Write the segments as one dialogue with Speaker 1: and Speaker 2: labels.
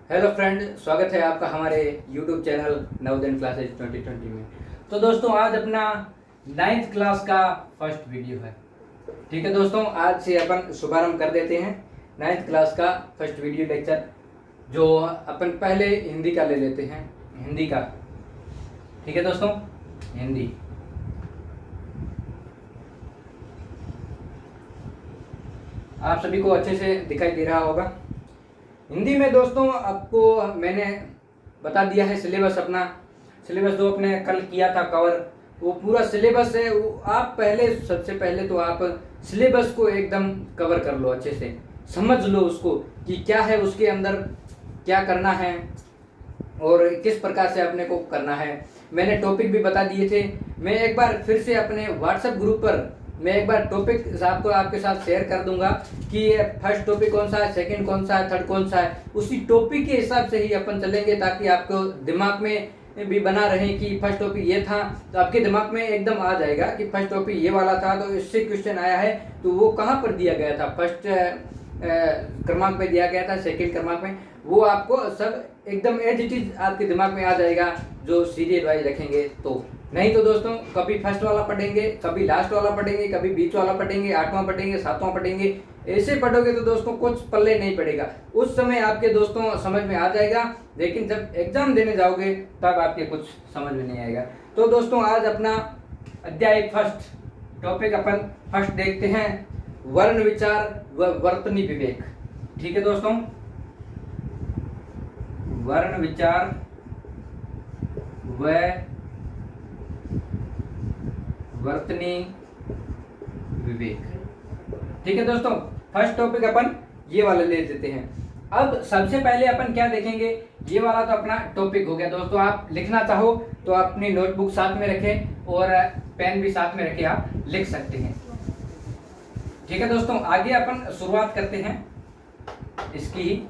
Speaker 1: Hello friend, स्वागत है आपका हमारे यूट्यूब चैनल नवोदय क्लासेज 2020 में। तो दोस्तों, आज अपना 9th क्लास का फर्स्ट वीडियो है। ठीक है दोस्तों, आज से अपन शुभारंभ कर देते हैं 9th क्लास का फर्स्ट वीडियो लेक्चर, जो अपन पहले हिंदी का ले लेते हैं। हिंदी का, ठीक है दोस्तों, हिंदी। आप सभी को अच्छे से दिखाई दे रहा होगा। हिंदी में दोस्तों आपको मैंने बता दिया है सिलेबस अपना। सिलेबस जो अपने कल किया था कवर, वो पूरा सिलेबस है। वो आप सबसे पहले तो आप सिलेबस को एकदम कवर कर लो, अच्छे से समझ लो उसको कि क्या है, उसके अंदर क्या करना है और किस प्रकार से अपने को करना है। मैंने टॉपिक भी बता दिए थे। मैं एक बार फिर से अपने व्हाट्सएप ग्रुप पर मैं एक बार टॉपिक आपको आपके साथ शेयर कर दूंगा कि फर्स्ट टॉपिक कौन सा है, सेकंड कौन सा है, थर्ड कौन सा है। उसी टॉपिक के हिसाब से ही अपन चलेंगे, ताकि आपको दिमाग में भी बना रहे कि फर्स्ट टॉपिक ये था, तो आपके दिमाग में एकदम आ जाएगा कि फर्स्ट टॉपिक ये वाला था, तो इससे क्वेश्चन आया है, तो वो कहाँ पर दिया गया था, फर्स्ट क्रमांक में दिया गया था, सेकंड क्रमांक में। वो आपको सब एकदम एज इट इज आपके दिमाग में आ जाएगा, जो सीरियल वाइज रखेंगे तो। नहीं तो दोस्तों, कभी फर्स्ट वाला पढ़ेंगे, कभी लास्ट वाला पढ़ेंगे, कभी बीच वाला पढ़ेंगे, 8वां पढ़ेंगे, 7वां पढ़ेंगे। ऐसे पढ़ोगे तो दोस्तों कुछ पल्ले नहीं पड़ेगा। उस समय आपके दोस्तों समझ में आ जाएगा, लेकिन जब एग्जाम देने जाओगे तब आपके कुछ समझ में नहीं आएगा। तो दोस्तों, आज अपना अध्याय फर्स्ट टॉपिक अपन फर्स्ट देखते हैं, वर्ण विचार व वर्तनी विवेक। ठीक है दोस्तों, वर्ण विचार व वर्तनी विवेक। ठीक है दोस्तों, फर्स्ट टॉपिक अपन ये वाला ले लेते हैं। अब सबसे पहले अपन क्या देखेंगे, ये वाला तो अपना टॉपिक हो गया दोस्तों। आप लिखना चाहो तो अपनी नोटबुक साथ में रखें और पेन भी साथ में रखे, आप लिख सकते हैं। ठीक है दोस्तों, आगे अपन शुरुआत करते हैं इसकी।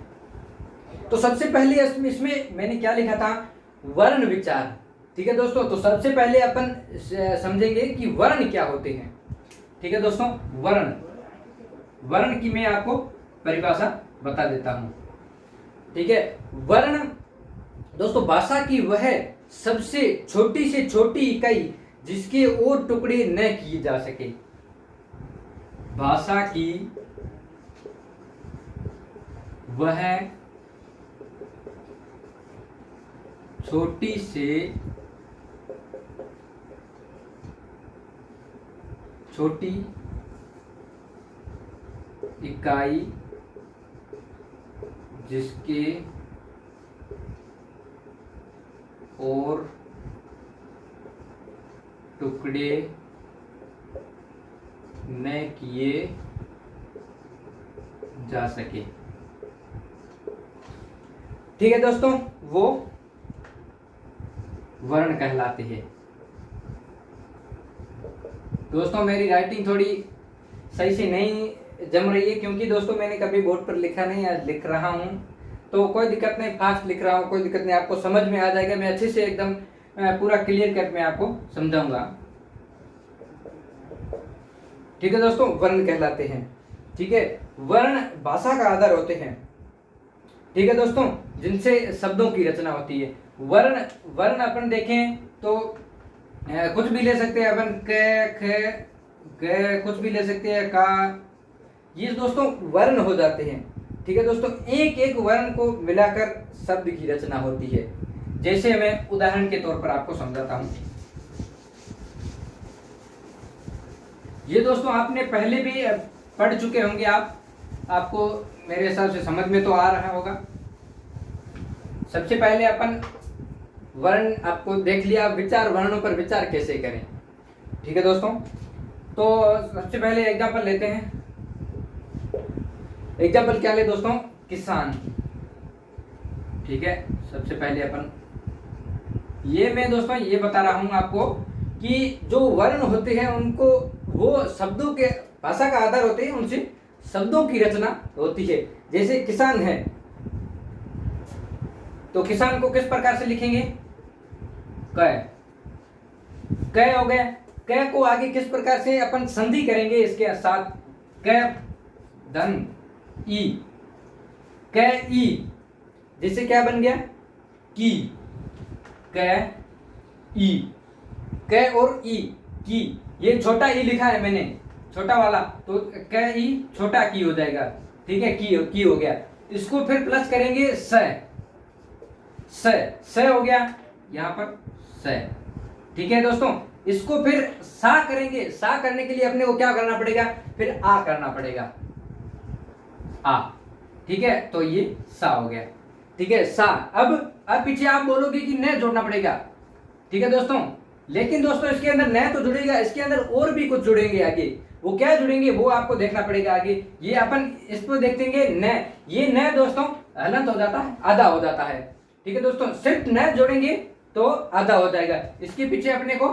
Speaker 1: तो सबसे पहले इसमें मैंने क्या लिखा था, वर्ण विचार। ठीक है दोस्तों, तो सबसे पहले अपन समझेंगे कि वर्ण क्या होते हैं। ठीक है दोस्तों, वर्ण की मैं आपको परिभाषा बता देता हूं। ठीक है, वर्ण दोस्तों भाषा की वह सबसे छोटी से छोटी इकाई जिसके और टुकड़े न किए जा सके। भाषा की वह छोटी से छोटी इकाई जिसके और टुकड़े न किए जा सके। ठीक है दोस्तों, वो वर्ण कहलाते हैं। दोस्तों, मेरी राइटिंग थोड़ी सही से नहीं जम रही है, क्योंकि दोस्तों मैंने कभी बोर्ड पर लिखा नहीं, आज लिख रहा हूं। तो कोई दिक्कत नहीं, फास्ट लिख रहा हूं, कोई दिक्कत नहीं, आपको समझ में आ जाएगा। मैं अच्छे से एकदम पूरा क्लियर कट में आपको समझाऊंगा। ठीक है दोस्तों, वर्ण कहलाते हैं। ठीक है, वर्ण भाषा का आधार होते हैं। ठीक है दोस्तों, जिनसे शब्दों की रचना होती है। वर्ण अपन देखें तो कुछ भी ले सकते हैं अपन, क ख ग, कुछ भी ले सकते हैं, का। ये दोस्तों वर्ण हो जाते हैं। ठीक है दोस्तों, एक एक वर्ण को मिलाकर शब्द की रचना होती है। जैसे मैं उदाहरण के तौर पर आपको समझाता हूं। ये दोस्तों आपने पहले भी पढ़ चुके होंगे, आपको मेरे हिसाब से समझ में तो आ रहा होगा। सबसे पहले अपन वर्ण आपको देख लिया, विचार, वर्णों पर विचार कैसे करें। ठीक है दोस्तों, तो सबसे पहले एग्जांपल लेते हैं। एग्जांपल क्या ले दोस्तों, किसान। ठीक है, सबसे पहले अपन मैं दोस्तों ये बता रहा हूं आपको कि जो वर्ण होते हैं उनको, वो शब्दों के, भाषा का आधार होते हैं, उनसे शब्दों की रचना होती है। जैसे किसान है, तो किसान को किस प्रकार से लिखेंगे, क हो गया। क को आगे किस प्रकार से अपन संधि करेंगे इसके साथ, क धन ई, क ई। जिससे क्या बन गया, की, क, ई, क और ई, की। ये छोटा ई लिखा है मैंने, छोटा वाला, तो क ई छोटा की हो जाएगा, ठीक है, की हो गया। इसको फिर प्लस करेंगे स हो गया यहाँ पर स, ठीक है दोस्तों। इसको फिर सा करेंगे, सा करने के लिए अपने को क्या करना पड़ेगा, फिर आ करना पड़ेगा, आ, ठीक है, तो ये सा हो गया, ठीक है, सा। अब पीछे आप बोलोगे कि न जोड़ना पड़ेगा, ठीक है दोस्तों, लेकिन दोस्तों इसके अंदर न तो जुड़ेगा, इसके अंदर और भी कुछ जुड़ेंगे आगे, वो क्या जुड़ेंगे वो आपको देखना पड़ेगा आगे। ये अपन इस पर देखेंगे न, ये न दोस्तों हलंत हो जाता है, आधा हो जाता है, ठीक है दोस्तों। सिर्फ न जोड़ेंगे तो आधा हो जाएगा, इसके पीछे अपने को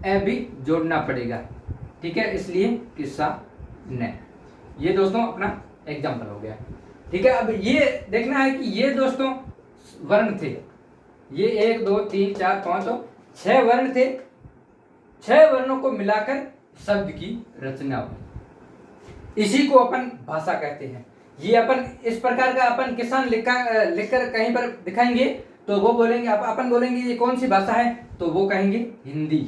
Speaker 1: ए भी जोड़ना पड़ेगा, ठीक है, इसलिए किस्सा न। ये दोस्तों अपना एग्जाम्पल हो गया, ठीक है। अब ये देखना है कि ये दोस्तों वर्ण थे, ये 1 2 3 4 5 और 6 वर्ण थे, 6 वर्णों को मिलाकर शब्द की रचना हुई, इसी को अपन भाषा कहते हैं। ये अपन इस प्रकार का अपन किसान लिखकर कहीं पर दिखाएंगे तो वो बोलेंगे, अपन बोलेंगे ये कौन सी भाषा है, तो वो कहेंगे हिंदी,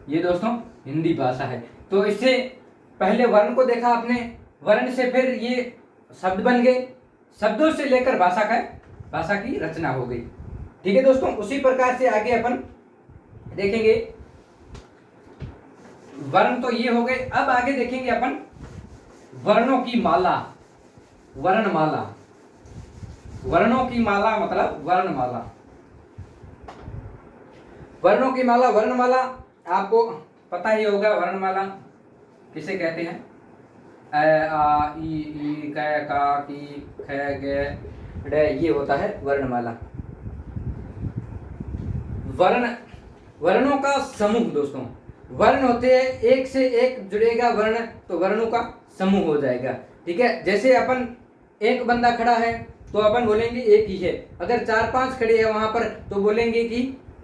Speaker 1: ये दोस्तों हिंदी भाषा है। तो इससे पहले वर्ण को देखा आपने, वर्ण से फिर ये शब्द बन गए, शब्दों से लेकर भाषा की रचना हो गई, ठीक है दोस्तों। उसी प्रकार से आगे अपन देखेंगे, वर्ण तो ये हो गए। अब आगे देखेंगे अपन वर्णों की माला, वर्णमाला, वर्णों की माला मतलब वर्णमाला, वर्णों की माला, वर्णमाला आपको पता ही होगा वर्णमाला किसे कहते हैं, अ आ ई क का की ख ग ड, ये होता है वर्णमाला। वर्णों का समूह दोस्तों, वर्ण होते हैं, एक से एक जुड़ेगा वर्ण तो वर्णों का समूह हो जाएगा, ठीक है। जैसे अपन एक बंदा खड़ा है तो अपन बोलेंगे एक ही है, अगर 4 5 खड़े हैं वहां पर तो बोलेंगे कि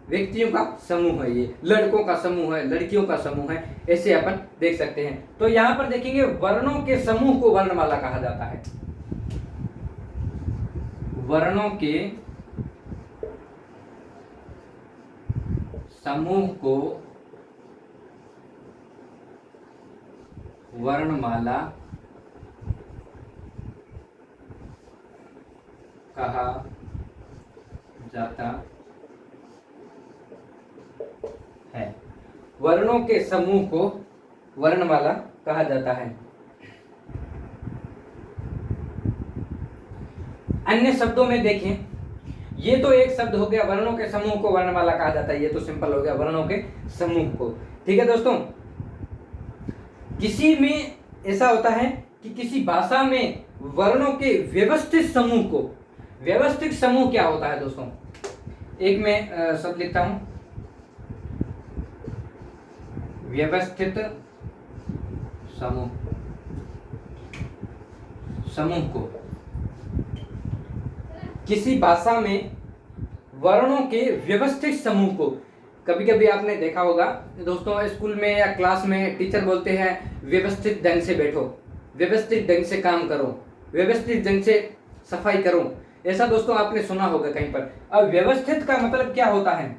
Speaker 1: व्यक्तियों का समूह है, ये लड़कों का समूह है, लड़कियों का समूह है, ऐसे अपन देख सकते हैं। तो यहाँ पर देखेंगे वर्णों के समूह को वर्णमाला कहा जाता है, वर्णों के समूह को वर्णमाला कहा जाता है, वर्णों के समूह को वर्णमाला कहा जाता है। अन्य शब्दों में देखें, ये तो एक शब्द हो गया, वर्णों के समूह को वर्णमाला कहा जाता है, ये तो सिंपल हो गया, वर्णों के समूह को, ठीक है दोस्तों। किसी में ऐसा होता है कि किसी भाषा में वर्णों के व्यवस्थित समूह को, व्यवस्थित समूह क्या होता है दोस्तों, एक मैं शब्द लिखता हूं, व्यवस्थित समूह, समूह को, किसी भाषा में वर्णों के व्यवस्थित समूह को, कभी कभी आपने देखा होगा दोस्तों स्कूल में या क्लास में टीचर बोलते हैं व्यवस्थित ढंग से बैठो, व्यवस्थित ढंग से काम करो, व्यवस्थित ढंग से सफाई करो, ऐसा दोस्तों आपने सुना होगा कहीं पर। अब व्यवस्थित का मतलब क्या होता है,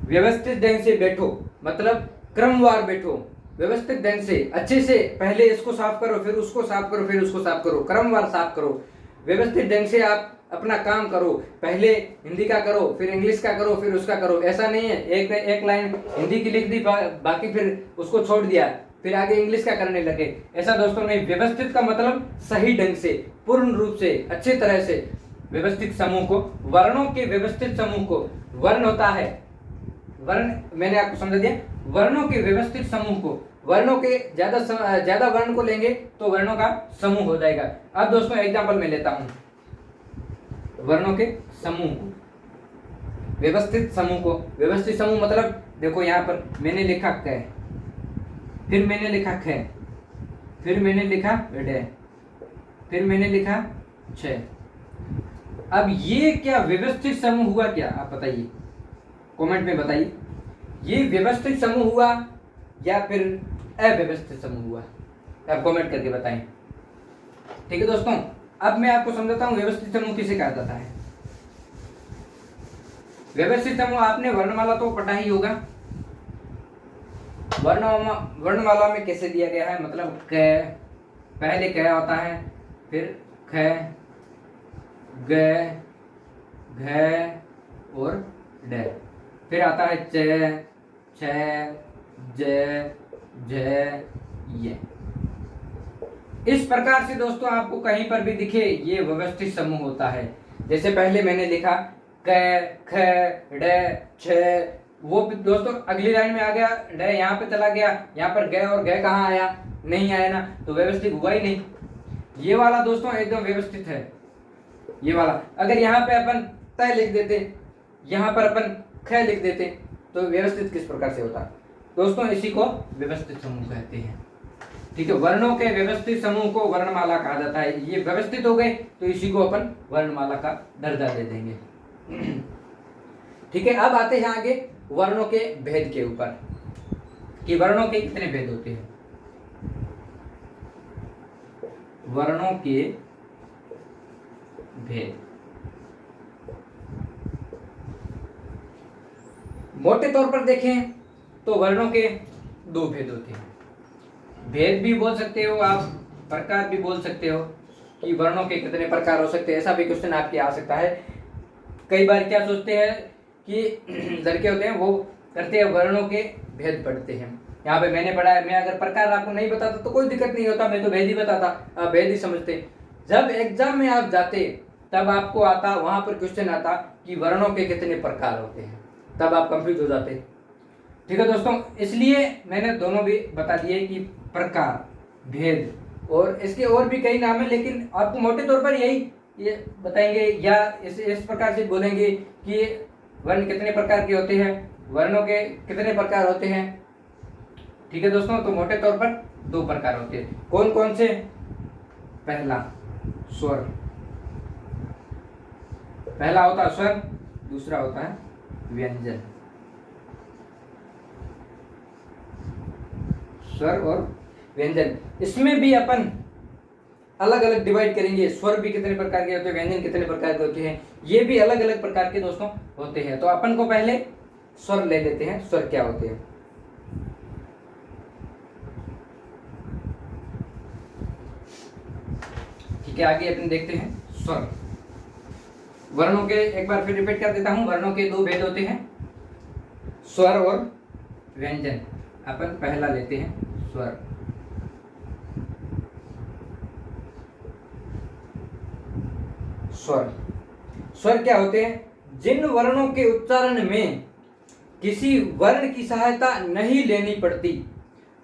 Speaker 1: व्यवस्थित ढंग से बैठो मतलब क्रमवार बैठो, व्यवस्थित ढंग से, अच्छे से, पहले इसको साफ करो, फिर उसको साफ करो, फिर उसको साफ करो, क्रमवार साफ करो, व्यवस्थित ढंग से आप अपना काम करो, पहले हिंदी का करो, फिर इंग्लिश का करो, फिर उसका करो, ऐसा नहीं है एक लाइन हिंदी की लिख दी, बाकी फिर उसको छोड़ दिया, फिर आगे इंग्लिश का करने लगे, ऐसा दोस्तों नहीं। व्यवस्थित का मतलब सही ढंग से, पूर्ण रूप से, अच्छे तरह से, व्यवस्थित समूह को, वर्णों के व्यवस्थित समूह को, वर्ण होता है, वर्ण मैंने आपको समझा दिया, वर्णों के व्यवस्थित समूह को, वर्णों के ज्यादा वर्ण को लेंगे तो वर्णों का समूह हो जाएगा। अब दोस्तों एग्जांपल मैं लेता हूं, वर्णों के समूह को, व्यवस्थित समूह को, व्यवस्थित समूह मतलब देखो यहाँ पर मैंने लिखा क, फिर मैंने लिखा ख, फिर मैंने लिखा ड, फिर मैंने लिखा छ। अब ये क्या व्यवस्थित समूह हुआ क्या, आप बताइए, कमेंट में बताइए, ये व्यवस्थित समूह हुआ या फिर अव्यवस्थित समूह हुआ, आप कमेंट करके बताएं, ठीक है दोस्तों। अब मैं आपको समझाता हूँ व्यवस्थित समूह किसे कहा जाता है। व्यवस्थित समूह आपने वर्णमाला तो पढ़ा ही होगा। वर्णमाला में कैसे दिया गया है, मतलब क, पहले क होता है, फिर ख, ग, घ और ड, फिर आता है च, छ, ज, झ, य। इस प्रकार से दोस्तों आपको कहीं पर भी दिखे ये व्यवस्थित समूह होता है। जैसे पहले मैंने लिखा क, ख, ड, छ, वो दोस्तों अगली लाइन में आ गया ड, यहाँ पे चला गया, यहाँ पर ग और ग कहाँ आया, नहीं आया ना, तो व्यवस्थित हुआ ही नहीं। ये वाला दोस्तों एकदम व्यवस्थित है। ये वाला अगर यहाँ पे अपन त लिख देते, यहाँ पर अपन ख लिख देते, तो व्यवस्थित किस प्रकार से होता दोस्तों, इसी को व्यवस्थित समूह कहते हैं। ठीक है, वर्णों के व्यवस्थित समूह को वर्णमाला कहा जाता है। ये व्यवस्थित हो गए तो इसी को अपन वर्णमाला का दर्जा दे देंगे। ठीक है, अब आते हैं आगे वर्णों के भेद के ऊपर कि वर्णों के कितने भेद होते हैं। वर्णों के भेद मोटे तौर पर देखें तो वर्णों के दो भेद होते हैं। भेद भी बोल सकते हो आप, प्रकार भी बोल सकते हो कि वर्णों के कितने प्रकार हो सकते हैं, ऐसा भी क्वेश्चन आपके आ सकता है। कई बार क्या सोचते हैं कि लड़के होते हैं वो करते हैं वर्णों के भेद पढ़ते हैं। यहाँ पे मैंने पढ़ा है, मैं अगर प्रकार आपको नहीं बताता तो कोई दिक्कत नहीं होता, मैं तो भेद ही बताता, आप भेद ही समझते। जब एग्जाम में आप जाते तब आपको आता, वहां पर क्वेश्चन आता कि वर्णों के कितने प्रकार होते हैं, तब आप कंफ्यूज हो जाते। ठीक है दोस्तों, इसलिए मैंने दोनों भी बता दिए कि प्रकार, भेद, और इसके और भी कई नाम है, लेकिन आपको मोटे तौर पर यही ये बताएंगे या इस प्रकार से बोलेंगे कि वर्ण कितने प्रकार के होते हैं, वर्णों के कितने प्रकार होते हैं। ठीक है दोस्तों, तो मोटे तौर पर दो प्रकार होते हैं। कौन कौन से? पहला स्वर, पहला होता है स्वर, दूसरा होता है व्यंजन। स्वर और व्यंजन, इसमें भी अपन अलग अलग डिवाइड करेंगे। स्वर भी कितने प्रकार के होते हैं, व्यंजन कितने प्रकार के होते हैं, ये भी अलग अलग प्रकार के दोस्तों होते हैं। तो अपन को पहले स्वर ले लेते हैं, स्वर क्या होते हैं। ठीक है, आगे अपन देखते हैं स्वर। वर्णों के एक बार फिर रिपीट कर देता हूं, वर्णों के दो भेद होते हैं, स्वर और व्यंजन। अपन पहला लेते हैं स्वर। स्वर, स्वर क्या होते हैं? जिन वर्णों के उच्चारण में किसी वर्ण की सहायता नहीं लेनी पड़ती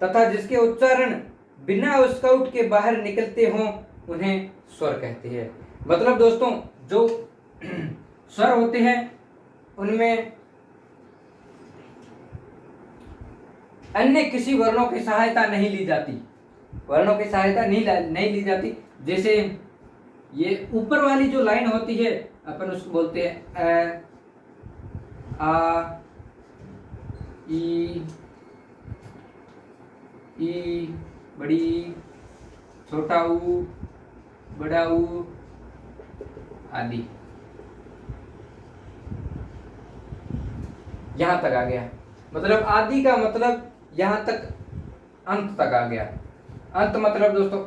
Speaker 1: तथा जिसके उच्चारण बिना स्काउट के बाहर निकलते हों, उन्हें स्वर कहते हैं। मतलब दोस्तों जो स्वर होते हैं उनमें अन्य किसी वर्णों की सहायता नहीं ली जाती, वर्णों की सहायता नहीं ली जाती। जैसे ये ऊपर वाली जो लाइन होती है अपन उसको बोलते हैं अ, आ, ई, बड़ी, छोटा ऊ, बड़ा ऊ आदि। यहां तक आ गया, मतलब आदि का मतलब यहां तक, अंत तक आ गया। अंत मतलब दोस्तों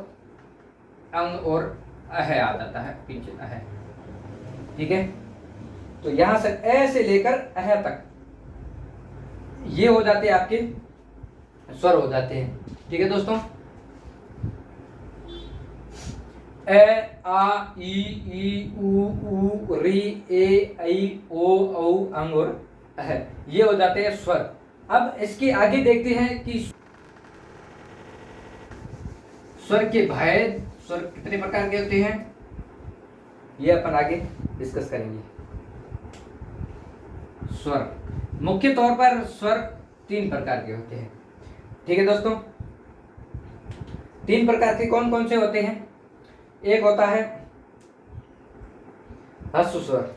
Speaker 1: अंग और अह आ जाता है पीछे, अह। ठीक है, तो यहां से ए से लेकर अह तक ये हो जाते हैं आपके स्वर हो जाते हैं। ठीक है दोस्तों, ए, आ, ई, ऊ, री, ए, ऐ, ओ, औ, अंग और अह, ये हो जाते हैं स्वर। अब इसके आगे देखते हैं कि स्वर के भेद, स्वर कितने प्रकार के होते हैं, ये अपन आगे डिस्कस करेंगे। स्वर, मुख्य तौर पर स्वर तीन प्रकार के होते हैं। ठीक है दोस्तों, तीन प्रकार के कौन कौन से होते हैं? एक होता है ह्रस्व स्वर,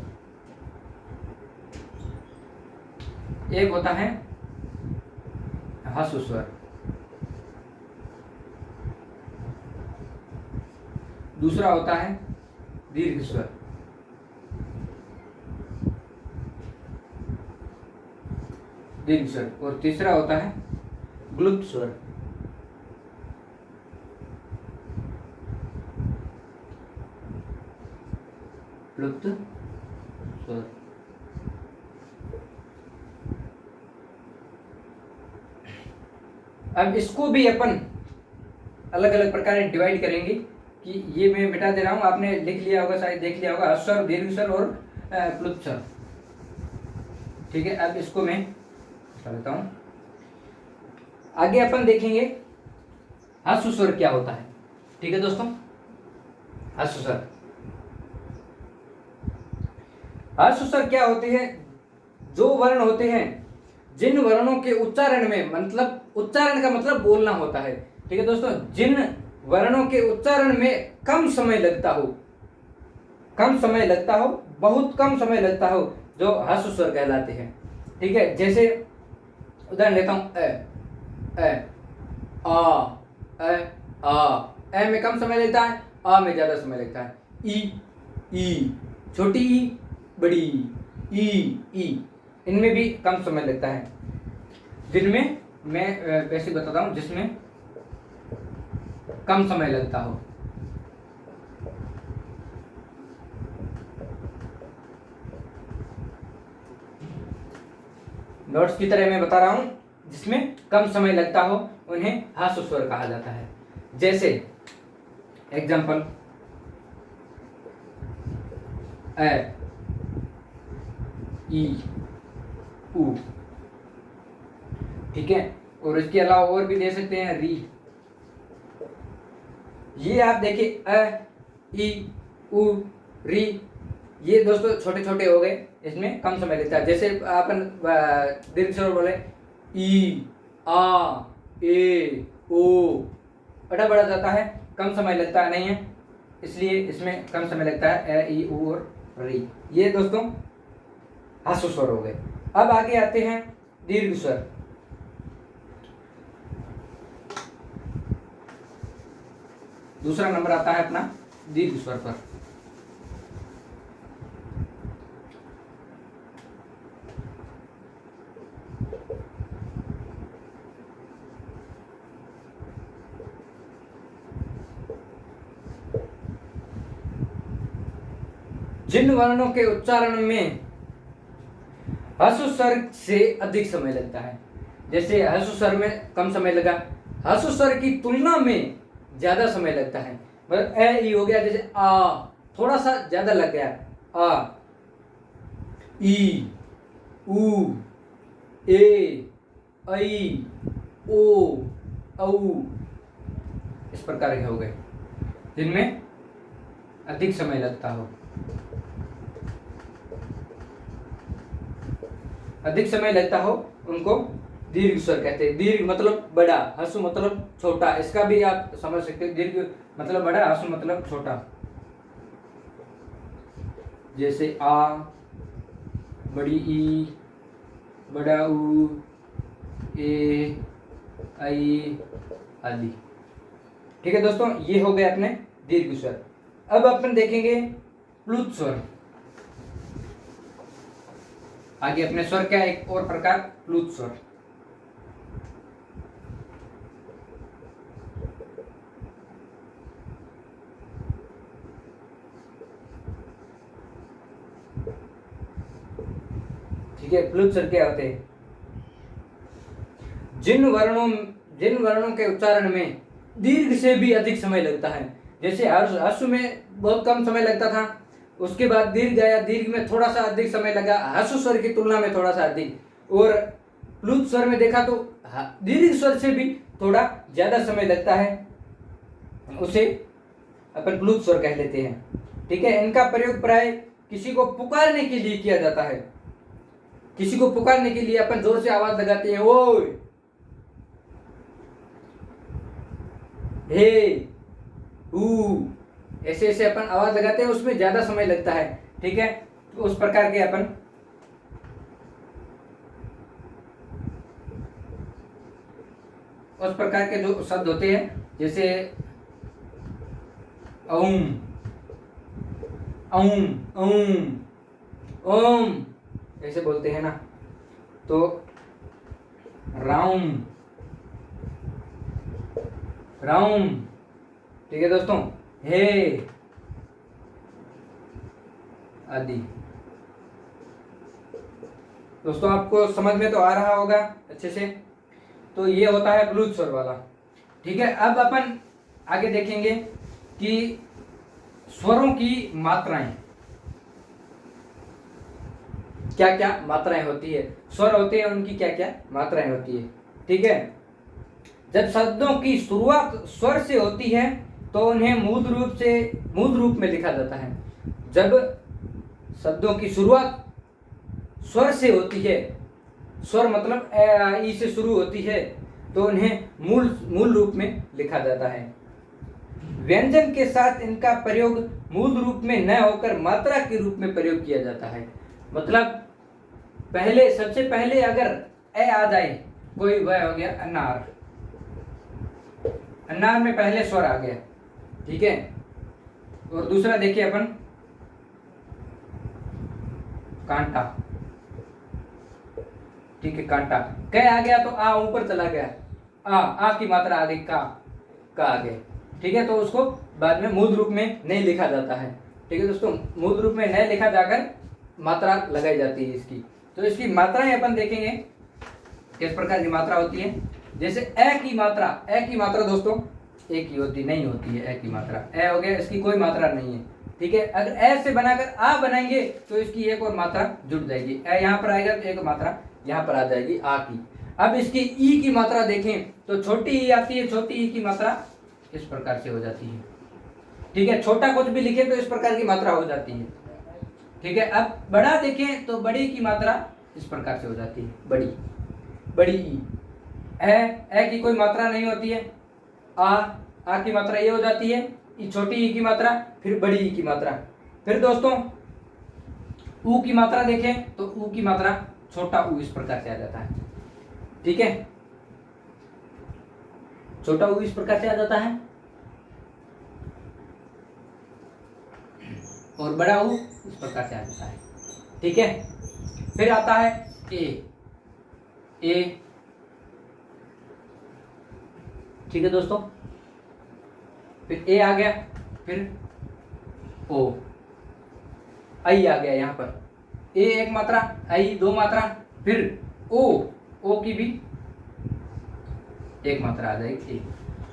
Speaker 1: एक होता है ह्रस्व स्वर, दूसरा होता है दीर्घ स्वर। दीर्घ स्वर। और तीसरा होता है ग्लुप्त स्वर। ग्लुप्त स्वर। अब इसको भी अपन अलग अलग प्रकार डिवाइड करेंगे कि ये मैं मिटा दे रहा हूं, आपने लिख लिया होगा, शायद देख लिया होगा, ह्रस्व स्वर, दीर्घ स्वर और क्लुप्त स्वर। ठीक है, अब इसको मैं बता देता हूं। आगे अपन देखेंगे ह्रस्व स्वर क्या होता है। ठीक है दोस्तों, ह्रस्व स्वर। ह्रस्व स्वर क्या होते हैं? जो वर्ण होते हैं, जिन वर्णों के उच्चारण में, मतलब उच्चारण का मतलब बोलना होता है। ठीक है दोस्तों, जिन वर्णों के उच्चारण में कम समय लगता हो, कम समय लगता हो, बहुत कम समय लगता हो, जो ह्रस्व स्वर कहलाते हैं। ठीक है, जैसे उदाहरण लेता हूं, ए में कम समय लगता है, आ में ज्यादा समय लगता है। ई, छोटी ई, बड़ी ई, इनमें भी कम समय लगता है। जिनमें मैं वैसे बताता हूं जिसमें कम समय लगता हो। नोट्स की तरह मैं बता रहा हूं, जिसमें कम समय लगता हो उन्हें ह्रस्व स्वर कहा जाता है। जैसे एग्जाम्पल, ए, ई, उ। ठीक है, और इसके अलावा और भी दे सकते हैं, री। ये आप देखिए, अ, ई, उ, री, ये दोस्तों छोटे छोटे हो गए, इसमें कम समय लगता है। जैसे अपन दीर्घ स्वर बोले, ई, आ, ए, ओ, बड़ा बड़ा जाता है, कम समय लगता नहीं है, इसलिए इसमें कम समय लगता है, ए, ई, उ और री। ये दोस्तों ह्रस्व स्वर हो गए। अब आगे आते हैं दीर्घ स्वर। दूसरा नंबर आता है अपना दीर्घ स्वर पर। जिन वर्णों के उच्चारण में ह्रस्व स्वर से अधिक समय लगता है, जैसे ह्रस्व स्वर में कम समय लगा, ह्रस्व स्वर की तुलना में ज्यादा समय लगता है। मतलब ए, ई हो गया, जैसे आ थोड़ा सा ज्यादा लग गया, आ, ई, उ, ए, ऐ, ओ, औ, इस प्रकार के हो गए, जिनमें अधिक समय लगता हो। अधिक समय लगता हो उनको दीर्घ स्वर कहते हैं। दीर्घ मतलब बड़ा, ह्रस्व मतलब छोटा, इसका भी आप समझ सकते हो। दीर्घ मतलब बड़ा, ह्रस्व मतलब छोटा। जैसे आ, बड़ी ई, बड़ा उ, ए, ऐ आदि। ठीक है दोस्तों, ये हो गए अपने दीर्घ स्वर। अब अपन देखेंगे प्लुत स्वर। आगे अपने स्वर क्या है, एक और प्रकार प्लुत स्वर। ठीक है, प्लुत स्वर क्या होते हैं? जिन वर्णों के उच्चारण में दीर्घ से भी अधिक समय लगता है। जैसे ह्रस्व में बहुत कम समय लगता था, उसके बाद दीर्घ आया, दीर्घ में थोड़ा सा अधिक समय लगा, ह्रस्व स्वर की तुलना में थोड़ा सा अधिक। और प्लुत स्वर में देखा तो दीर्घ स्वर से भी थोड़ा ज्यादा समय लगता है, उसे अपन प्लुत स्वर कह लेते हैं। ठीक है, इनका प्रयोग प्राय किसी को पुकारने के लिए किया जाता है। किसी को पुकारने के लिए अपन जोर से आवाज लगाते हैं, ओए, हे, हु, ऐसे ऐसे अपन आवाज लगाते हैं, उसमें ज्यादा समय लगता है। ठीक है, तो उस प्रकार के अपन उस प्रकार के जो शब्द होते हैं, जैसे ओम, ओम ओम ओम ऐसे बोलते हैं ना, तो राउम राउम, ठीक है दोस्तों, हे आदि। दोस्तों आपको समझ में तो आ रहा होगा अच्छे से। तो ये होता है प्लुत स्वर वाला। ठीक है, अब अपन आगे देखेंगे कि स्वरों की मात्राएं, क्या क्या मात्राएं होती है, स्वर होते हैं उनकी क्या क्या मात्राएं होती है। ठीक है, जब शब्दों की शुरुआत स्वर से होती है तो उन्हें मूल रूप में लिखा जाता है। जब शब्दों की शुरुआत स्वर से होती है, स्वर मतलब ई से शुरू होती है, तो उन्हें मूल रूप में लिखा जाता है। व्यंजन के साथ इनका प्रयोग मूल रूप में न होकर मात्रा के रूप में प्रयोग किया जाता है। मतलब सबसे पहले अगर ए आ जाए, कोई वह हो गया अनार, अनार में पहले स्वर आ गया। ठीक है, और दूसरा देखिए अपन कांटा। ठीक है, कांटा क आ गया तो आ ऊपर चला गया, आ की मात्रा आ गई, का आ गया। ठीक है, तो उसको बाद में मूल रूप में नहीं लिखा जाता है। ठीक है दोस्तों, मूल रूप में नहीं लिखा जाकर मात्रा लगाई जाती है इसकी। तो इसकी मात्राएं अपन देखेंगे किस प्रकार की मात्रा होती है। जैसे ए की मात्रा दोस्तों एक ही होती नहीं होती है। ए की मात्रा ए हो गया, इसकी कोई मात्रा नहीं है। ठीक है, अगर ए से बनाकर आ बनाएंगे तो इसकी एक और मात्रा जुड़ जाएगी। ए यहाँ पर आएगा तो एक मात्रा यहाँ पर आ जाएगी आ की। अब इसकी ई की मात्रा देखें तो छोटी ई आती है, छोटी ई की मात्रा इस प्रकार से हो जाती है। ठीक है, छोटा कुछ भी लिखे तो इस प्रकार की मात्रा हो जाती है। ठीक है, अब बड़ा देखें तो बड़ी की मात्रा इस प्रकार से हो जाती है, बड़ी ई। ए की कोई मात्रा नहीं होती है, आ की मात्रा ये हो जाती है, छोटी ई की मात्रा, फिर बड़ी ई की मात्रा। फिर दोस्तों ऊ की मात्रा देखें तो ऊ की मात्रा छोटा ऊ इस प्रकार से आ जाता है। ठीक है, छोटा ऊ इस प्रकार से आ जाता है और बड़ा ऊ इस प्रकार से आ जाता है। ठीक है, फिर आता है ए। ठीक है दोस्तों, फिर ए आ गया, फिर ओ, आई आ गया। यहाँ पर ए एक मात्रा, आई दो मात्रा, फिर ओ की भी एक मात्रा आ जाएगी, ए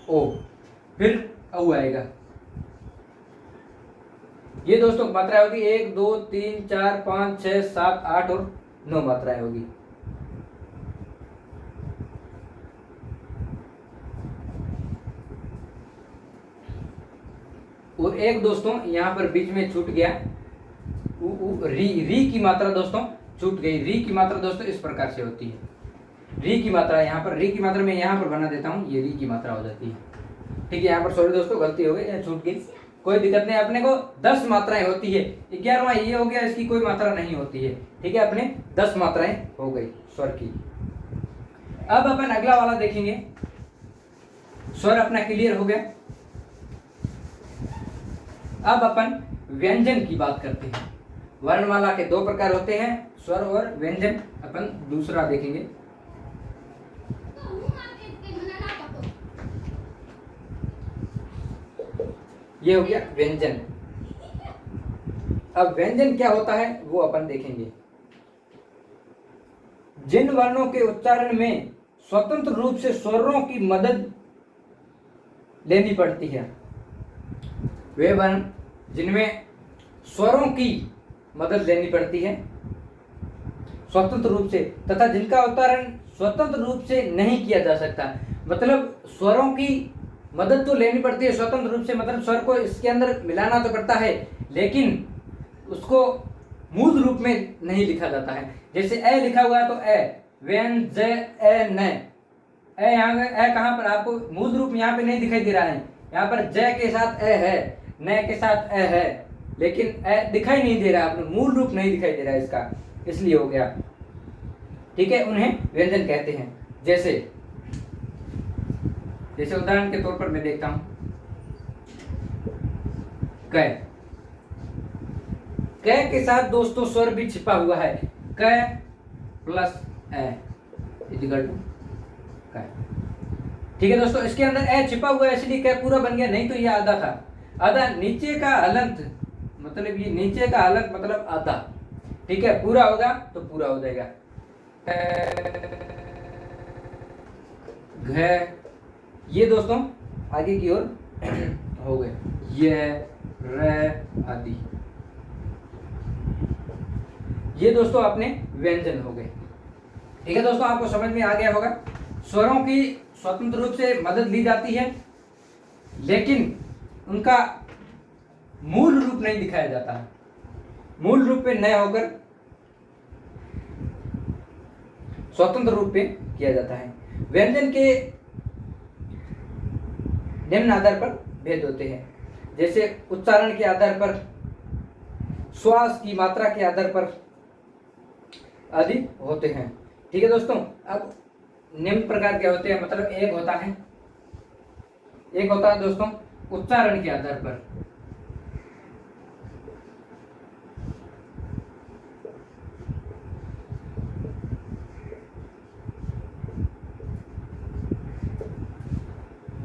Speaker 1: ओ, फिर औ आएगा। ये दोस्तों मात्रा होगी 1 2 3 4 5 6 7 8 और 9 मात्राएं होगी। और एक दोस्तों यहाँ पर बीच में छूट गया, री की मात्रा दोस्तों छूट गई। री की मात्रा दोस्तों इस प्रकार से होती है। री की मात्रा यहाँ पर, री की मात्रा में यहाँ पर बना देता हूँ, ये री की मात्रा हो जाती है। ठीक है, यहाँ पर सॉरी दोस्तों गलती हो गई, यहाँ छूट गई, कोई दिक्कत नहीं। अपने को 10 मात्राएं होती है, 11वां ये हो गया, इसकी कोई मात्रा नहीं होती है। ठीक है, अपने 10 मात्राएं हो गई स्वर की। अब अपन अगला वाला देखेंगे, स्वर अपना क्लियर हो गया। अब अपन व्यंजन की बात करते हैं। वर्णमाला के 2 प्रकार होते हैं, स्वर और व्यंजन। अपन दूसरा देखेंगे। ये हो गया व्यंजन। अब व्यंजन क्या होता है वो अपन देखेंगे। जिन वर्णों के उच्चारण में स्वतंत्र रूप से स्वरों की मदद लेनी पड़ती है, वे वर्ण जिनमें स्वरों की मदद लेनी पड़ती है स्वतंत्र रूप से, तथा जिनका उच्चारण स्वतंत्र रूप से नहीं किया जा सकता। मतलब स्वरों की मदद तो लेनी पड़ती है स्वतंत्र रूप से, मतलब स्वर को इसके अंदर मिलाना तो पड़ता है, लेकिन उसको मूल रूप में नहीं लिखा जाता है। जैसे ए लिखा हुआ है तो ए, व्यन ज ए न, ए यहाँ ए कहाँ पर आपको मूल रूप यहाँ पे नहीं दिखाई दे रहा है। यहाँ पर ज के साथ ए है, न के साथ ए है, लेकिन ए दिखाई नहीं दे रहा, आपने मूल रूप नहीं दिखाई दे रहा है इसका, इसलिए हो गया। ठीक है, उन्हें व्यंजन कहते हैं। जैसे उदाहरण के तौर पर मैं देखता हूं, क, क के साथ दोस्तों स्वर भी छिपा हुआ है, क प्लस ए इक्वल टू क। ठीक है दोस्तों, इसके अंदर ए छिपा हुआ है इसलिए क पूरा बन गया, नहीं तो ये आधा था। आधा नीचे का हलंत, मतलब ये नीचे का हलंत मतलब आधा। ठीक है, पूरा होगा तो पूरा हो जाएगा। घ, ये दोस्तों आगे की ओर हो गए, ये र आदि, ये दोस्तों अपने व्यंजन हो गए। ठीक है दोस्तों, आपको समझ में आ गया होगा। स्वरों की स्वतंत्र रूप से मदद ली जाती है, लेकिन उनका मूल रूप नहीं दिखाया जाता है, मूल रूप पे न होकर स्वतंत्र रूप पे किया जाता है। व्यंजन के निम्न आधार पर भेद होते हैं, जैसे उच्चारण के आधार पर, श्वास की मात्रा के आधार पर आदि होते हैं। ठीक है दोस्तों, अब निम्न प्रकार के होते हैं, मतलब एक होता है दोस्तों उच्चारण के आधार पर।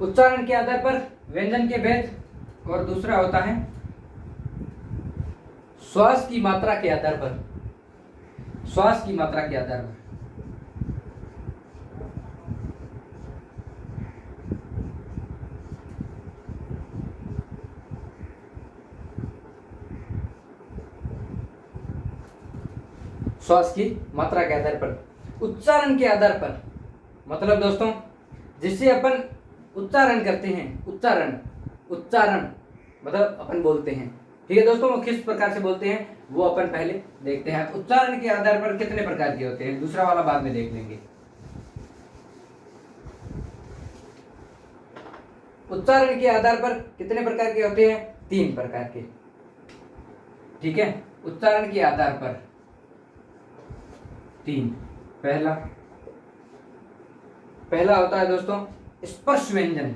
Speaker 1: उच्चारण के आधार पर व्यंजन के भेद, और दूसरा होता है श्वास की मात्रा के आधार पर, श्वास की मात्रा के आधार पर। श्वास की मात्रा के आधार पर। उच्चारण के आधार पर मतलब दोस्तों जिससे अपन उच्चारण करते हैं, उच्चारण मतलब अपन बोलते हैं। ठीक है दोस्तों, वो किस प्रकार से बोलते हैं वो अपन पहले देखते हैं। उच्चारण के आधार पर कितने प्रकार के होते हैं, दूसरा वाला बाद में देख लेंगे। उच्चारण के आधार पर कितने प्रकार के होते हैं, 3 प्रकार के। ठीक है, उच्चारण के आधार पर 3। पहला होता है दोस्तों स्पर्श व्यंजन।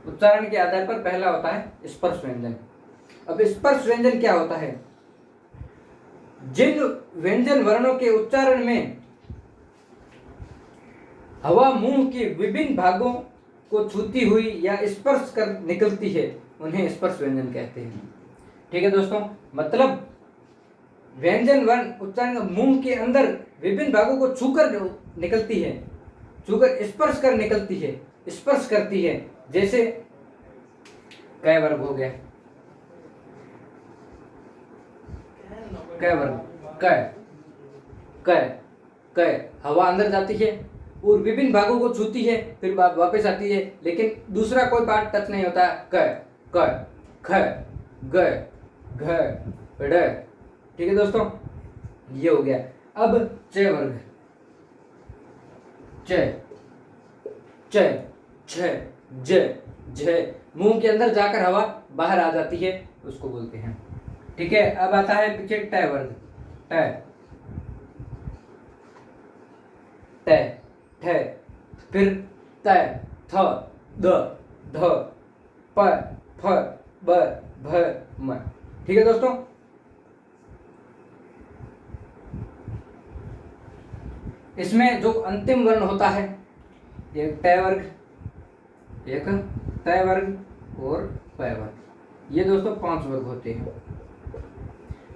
Speaker 1: उच्चारण के आधार पर पहला होता है स्पर्श व्यंजन। अब स्पर्श व्यंजन क्या होता है, जिन व्यंजन वर्णों के उच्चारण में हवा मुंह के विभिन्न भागों को छूती हुई या स्पर्श कर निकलती है उन्हें स्पर्श व्यंजन कहते हैं। ठीक है दोस्तों, मतलब व्यंजन वर्ण उच्चारण मुंह के अंदर विभिन्न भागों को छूकर निकलती है, छूकर स्पर्श कर निकलती है, स्पर्श करती है। जैसे क वर्ग हो गया, क वर्ग, क हवा अंदर जाती है और विभिन्न भागों को छूती है, फिर वापस आती है, लेकिन दूसरा कोई पार्ट टच नहीं होता। क ख ग घ ड़। ठीक है दोस्तों, ये हो गया। अब च वर्ग, च च छ ज झ, मुंह के अंदर जाकर हवा बाहर आ जाती है, उसको बोलते हैं। ठीक है, अब आता है पीछे ट वर्ग, ट ट ठ, फिर त थ द ध प फ ब भ म। ठीक है दोस्तों, इसमें जो अंतिम वर्ण होता है एक ट वर्ग, एक त वर्ग और प वर्ग, ये दोस्तों 5 वर्ग होते हैं।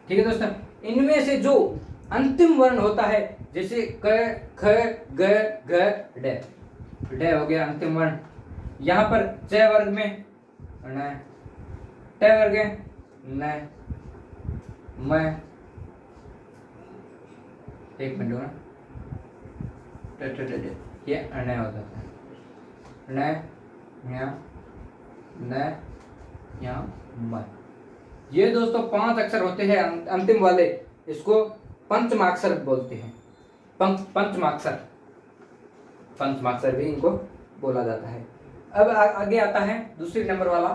Speaker 1: ठीक है दोस्तों, इनमें से जो अंतिम वर्ण होता है जैसे क ख ग घ ड, ड हो गया अंतिम वर्ण। यहाँ पर च वर्ग में न, ट वर्ग न, म, एक मिनट होना, ये अण हो जाता है, न न या म। ये दोस्तों 5 अक्षर होते हैं अंतिम वाले, इसको पंचमाक्षर बोलते हैं। पंचमाक्षर भी इनको बोला जाता है। अब आगे आता है दूसरे नंबर वाला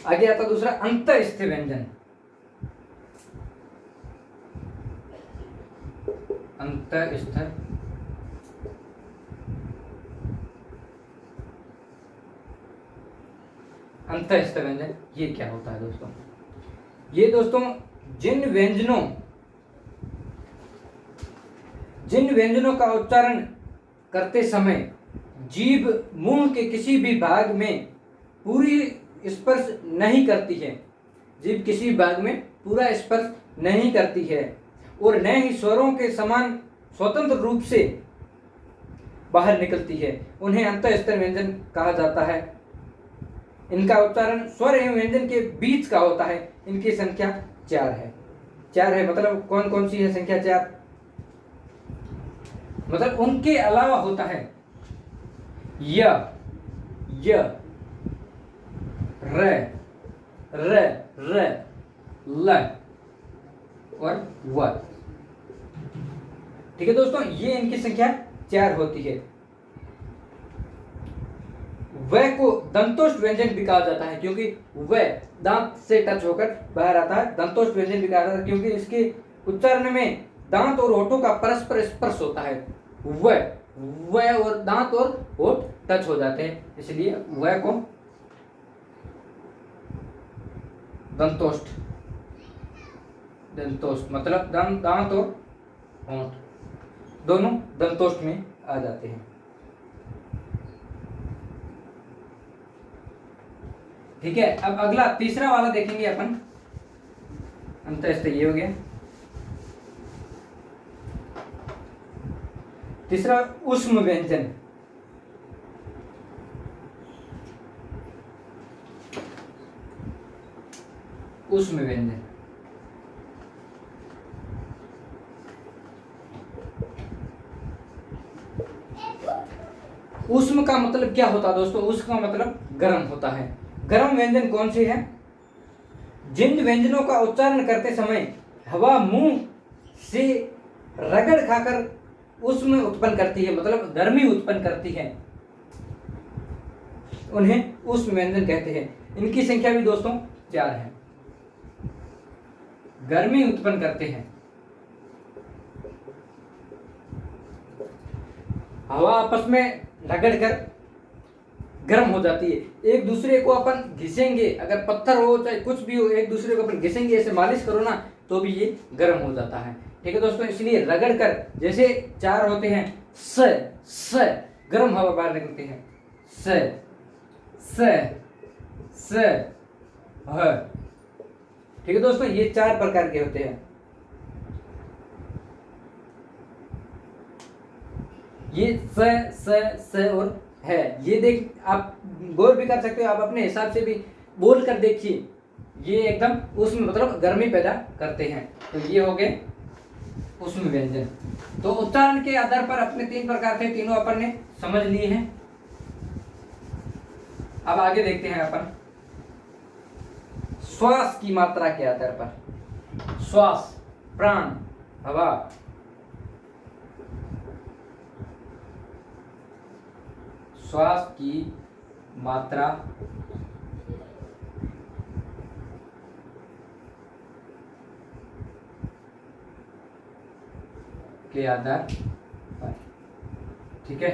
Speaker 1: आगे आता दूसरा अंतःस्थ व्यंजन। अंतःस्थ अंतःस्थ व्यंजन ये क्या होता है दोस्तों? ये दोस्तों जिन व्यंजनों का उच्चारण करते समय जीभ मुंह के किसी भी भाग में पूरी स्पर्श नहीं करती है, जीभ किसी भाग में पूरा स्पर्श नहीं करती है और न ही स्वरों के समान स्वतंत्र रूप से बाहर निकलती है, उन्हें अंतःस्थ व्यंजन कहा जाता है। इनका उच्चारण स्वर एवं व्यंजन के बीच का होता है। इनकी संख्या 4 है। 4 है मतलब कौन कौन सी है संख्या 4? मतलब उनके अलावा होता है य, र, ल और व। ठीक है दोस्तों, ये इनकी संख्या 4 होती है। व को दंतोष्ठ व्यंजन भी कहा जाता है क्योंकि व दांत से टच होकर बाहर आता है। दंतोष्ठ व्यंजन भी कहा जाता है क्योंकि इसके उच्चारण में दांत और होठों का परस्पर स्पर्श होता है। व और दांत और होठ टच हो जाते हैं, इसलिए व को दंतोष्ठ मतलब दांत और होंठ दोनों दंतोष्ठ में आ जाते हैं। ठीक है, अब अगला तीसरा वाला देखेंगे अपन। अंतःस्थ ये हो गया। तीसरा ऊष्म व्यंजन। ऊष्म व्यंजन ऊष्म का मतलब क्या होता है दोस्तों? ऊष्म का मतलब गर्म होता है। गर्म व्यंजन कौन से हैं? जिन व्यंजनों का उच्चारण करते समय हवा मुंह से रगड़ खाकर ऊष्म उत्पन्न करती है, मतलब गर्मी उत्पन्न करती है, उन्हें ऊष्म व्यंजन कहते हैं। इनकी संख्या भी दोस्तों 4 है। गर्मी उत्पन्न करते हैं, हवा आपस में रगड़कर गर्म हो जाती है। एक दूसरे को अपन घिसेंगे, अगर पत्थर हो चाहे कुछ भी हो, एक दूसरे को अपन घिसेंगे, ऐसे मालिश करो ना, तो भी ये गर्म हो जाता है। ठीक है दोस्तों, इसलिए रगड़ कर, जैसे 4 होते हैं स गर्म हवा बाहर निकलती है, स ह। ठीक है दोस्तों, ये 4 प्रकार के होते हैं। ये स और है, ये देख आप गौर भी कर सकते हो, आप अपने हिसाब से भी बोल कर देखिए, ये एकदम उसमें मतलब गर्मी पैदा करते हैं। तो ये हो गए ऊष्म व्यंजन। तो उच्चारण के आधार पर अपने 3 प्रकार थे, तीनों अपन ने समझ लिए हैं। अब आगे देखते हैं अपन श्वास की मात्रा के आधार पर। श्वास प्राण हवा, श्वास की मात्रा के आधार पर। ठीक है,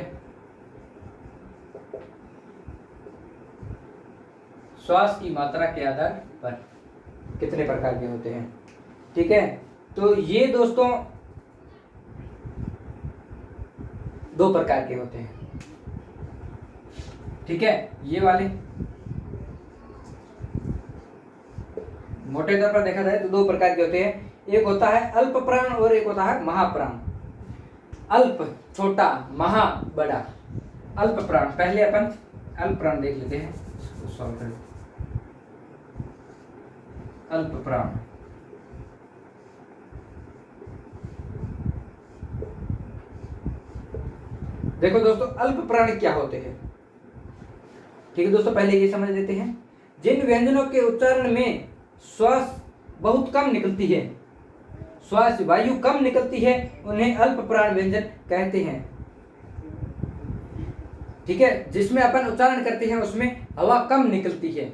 Speaker 1: श्वास की मात्रा के आधार पर कितने प्रकार के होते हैं। ठीक है, तो ये दोस्तों 2 प्रकार के होते हैं। ठीक है, ये वाले मोटे तौर पर देखा जाए तो 2 प्रकार के होते हैं। एक होता है अल्प प्राण और एक होता है महाप्राण। अल्प छोटा, महा बड़ा। अल्प प्राण, पहले अपन अल्प प्राण देख लेते हैं, सॉल्व करें। अल्प प्राण, देखो दोस्तों अल्प प्राण क्या होते हैं। ठीक है दोस्तों, पहले ये समझ लेते हैं। जिन व्यंजनों के उच्चारण में श्वास बहुत कम निकलती है, श्वास वायु कम निकलती है, उन्हें अल्प प्राण व्यंजन कहते हैं। ठीक है, जिसमें अपन उच्चारण करते हैं उसमें हवा कम निकलती है,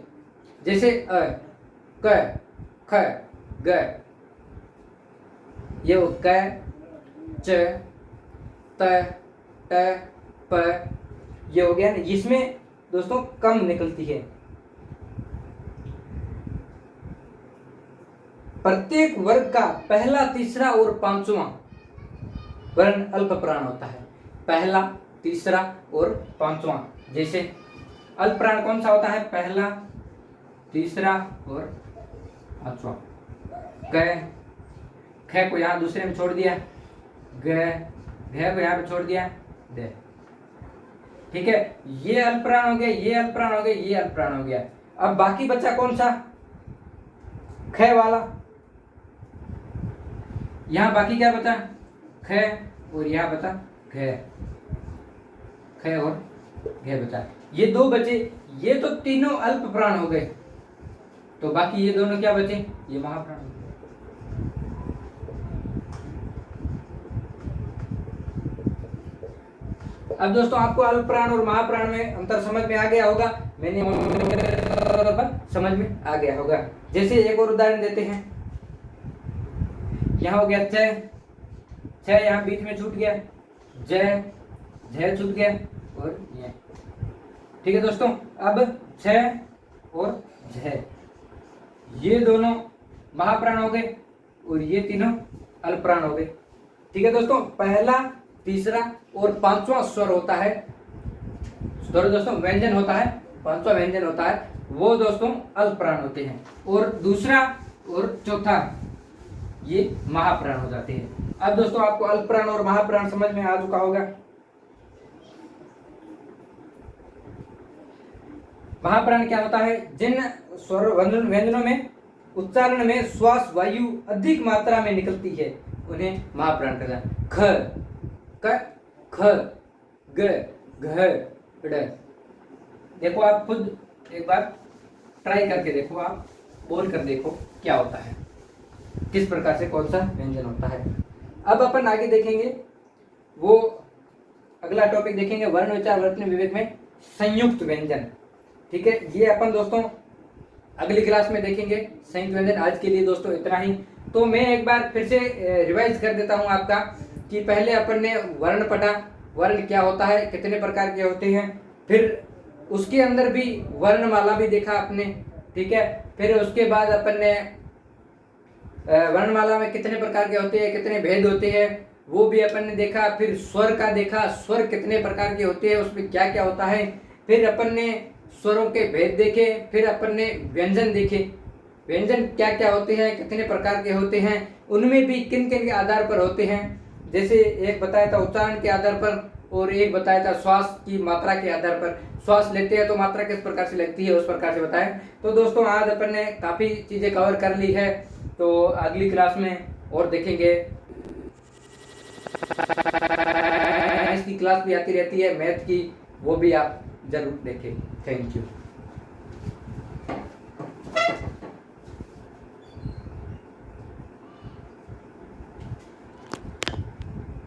Speaker 1: जैसे क, ख, ग, ये हो क, च, त, ट, प, ये हो गया ना। इसमें दोस्तों कम निकलती है। प्रत्येक वर्ग का पहला, तीसरा और पांचवा वर्ण अल्प प्राण होता है। पहला, तीसरा और पांचवा। जैसे अल्प प्राण कौन सा होता है? पहला, तीसरा और पांचवा। क, ख को यहाँ दूसरे में छोड़ दिया, ग, घ को यहाँ पे छोड़ दिया, द। ठीक है, ये अल्प प्राण हो गया, ये अल्प प्राण हो गया, ये अल्प प्राण हो गया। अब बाकी बचा कौन सा? ख वाला। यहां बाकी क्या बचा? ख और यहां बचा घ, ख और घ बचा। ये दो बचे, ये तो तीनों अल्प प्राण हो गए, तो बाकी ये दोनों क्या बचे? ये महाप्राण हो गए। अब दोस्तों आपको अल्प प्राण और महाप्राण में अंतर समझ में आ गया होगा, मैंने समझ में आ गया होगा। जैसे एक और उदाहरण देते हैं। यहाँ हो गया छ, छ यहाँ बीच में छूट गया, ज, झ छूट गया और ये। ठीक है दोस्तों, अब छ और झ ये दोनों महाप्राण हो गए और ये तीनों अल्प प्राण हो गए। ठीक है दोस्तों, पहला, तीसरा और पांचवा स्वर होता है, सॉरी दोस्तों व्यंजन होता है, पांचवा व्यंजन होता है, वो दोस्तों अल्प प्राण होते हैं। और दूसरा और चौथा ये महाप्राण हो जाते हैं। अब दोस्तों आपको अल्प प्राण और महाप्राण समझ में आ चुका होगा। महाप्राण क्या होता है? जिन स्वर व्यंजनों में उच्चारण में श्वास वायु अधिक मात्रा में निकलती है उन्हें महाप्राण कहते हैं। ख, क, ख, ग, घ, ड़। देखो आप खुद एक बार ट्राई करके देखो, आप बोल कर देखो क्या होता है, किस प्रकार से कौन सा व्यंजन होता है। अब अपन आगे देखेंगे, वो अगला टॉपिक देखेंगे वर्ण विचार वर्तनी विवेक में संयुक्त व्यंजन। ठीक है, ये अपन दोस्तों अगली क्लास में देखेंगे संयुक्त व्यंजन। आज के लिए दोस्तों इतना ही। तो मैं एक बार फिर से रिवाइज कर देता हूं आपका कि पहले अपन ने वर्ण पढ़ा, वर्ण क्या होता है, कितने प्रकार के होते हैं, फिर उसके अंदर भी वर्णमाला भी देखा आपने। ठीक है, फिर उसके बाद अपन ने वर्णमाला में कितने प्रकार के होते हैं, कितने भेद होते हैं, वो भी अपन ने देखा। फिर स्वर का देखा, स्वर कितने प्रकार के होते हैं, उसमें क्या क्या होता है। फिर अपन ने स्वरों के भेद देखे, फिर अपन ने व्यंजन देखे, व्यंजन क्या क्या होते हैं, कितने प्रकार के होते हैं, उनमें भी किन किन के आधार पर होते हैं। जैसे एक बताया था उच्चारण के आधार पर, और एक बताया था श्वास की मात्रा के आधार पर। श्वास लेते हैं तो मात्रा किस प्रकार से लगती है उस प्रकार से बताएं। तो दोस्तों आज अपन ने काफी चीजें कवर कर ली है, तो अगली क्लास में और देखेंगे। इसकी क्लास भी आती रहती है मैथ की, वो भी आप जरूर देखें। Thank you.